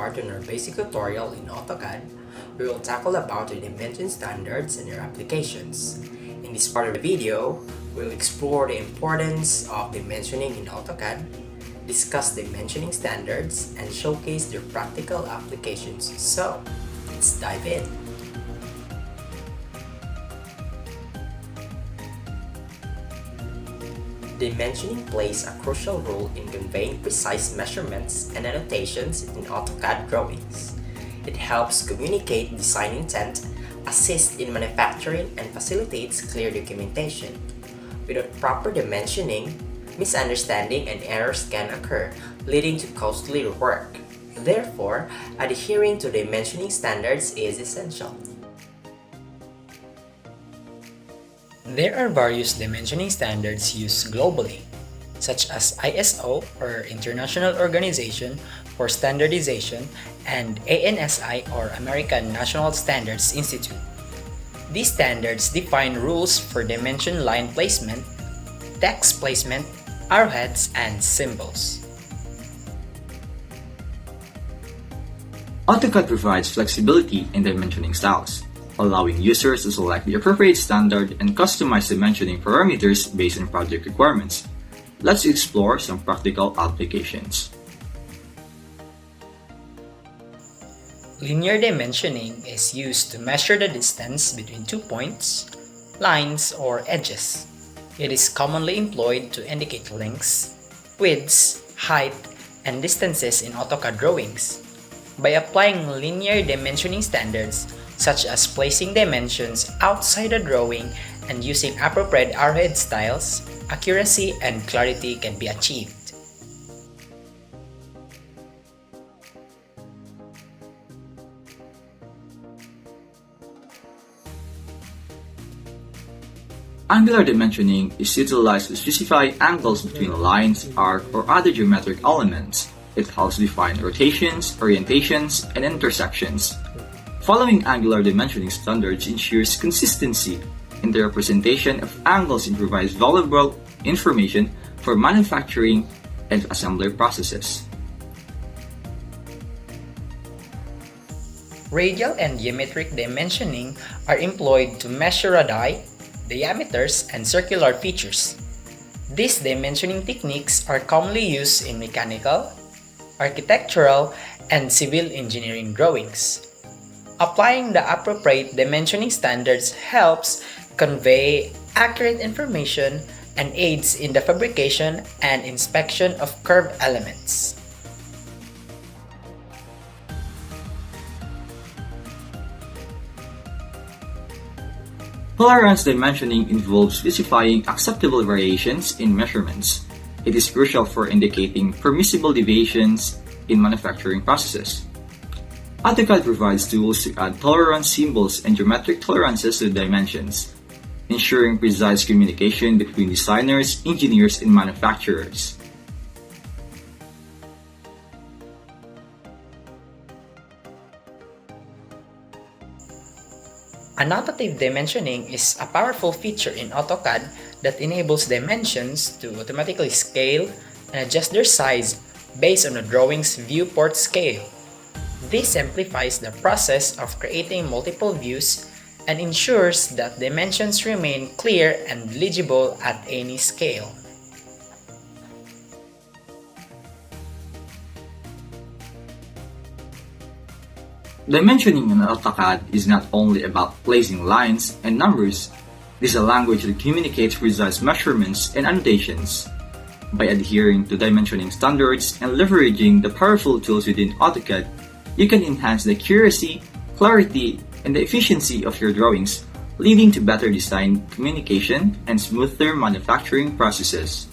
start on our basic tutorial in AutoCAD, we will tackle about the dimension standards and their applications. In this part of the video, we'll explore the importance of dimensioning in AutoCAD, discuss dimensioning standards, and showcase their practical applications. So, let's dive in. Dimensioning plays a crucial role in conveying precise measurements and annotations in AutoCAD drawings. It helps communicate design intent, assist in manufacturing, and facilitates clear documentation. Without proper dimensioning, misunderstanding and errors can occur, leading to costly rework. Therefore, adhering to dimensioning standards is essential. There are various dimensioning standards used globally, such as ISO or International Organization for Standardization and ANSI or American National Standards Institute. These standards define rules for dimension line placement, text placement, arrowheads, and symbols. AutoCAD provides flexibility in dimensioning styles, allowing users to select the appropriate standard and customize dimensioning parameters based on project requirements. Let's explore some practical applications. Linear dimensioning is used to measure the distance between 2 points, lines, or edges. It is commonly employed to indicate lengths, widths, height, and distances in AutoCAD drawings. By applying linear dimensioning standards, such as placing dimensions outside a drawing and using appropriate arrowhead styles, accuracy and clarity can be achieved. Angular dimensioning is utilized to specify angles between lines, arc, or other geometric elements. It helps define rotations, orientations, and intersections. Following angular dimensioning standards ensures consistency in the representation of angles and provides valuable information for manufacturing and assembly processes. Radial and geometric dimensioning are employed to measure radii, diameters, and circular features. These dimensioning techniques are commonly used in mechanical, architectural, and civil engineering drawings. Applying the appropriate dimensioning standards helps convey accurate information and aids in the fabrication and inspection of curved elements. Tolerance dimensioning involves specifying acceptable variations in measurements. It is crucial for indicating permissible deviations in manufacturing processes. AutoCAD provides tools to add tolerance symbols and geometric tolerances to dimensions, ensuring precise communication between designers, engineers, and manufacturers. Annotative dimensioning is a powerful feature in AutoCAD that enables dimensions to automatically scale and adjust their size based on a drawing's viewport scale. This simplifies the process of creating multiple views and ensures that dimensions remain clear and legible at any scale. Dimensioning in AutoCAD is not only about placing lines and numbers. It is a language that communicates precise measurements and annotations. By adhering to dimensioning standards and leveraging the powerful tools within AutoCAD, you can enhance the accuracy, clarity, and the efficiency of your drawings, leading to better design, communication, and smoother manufacturing processes.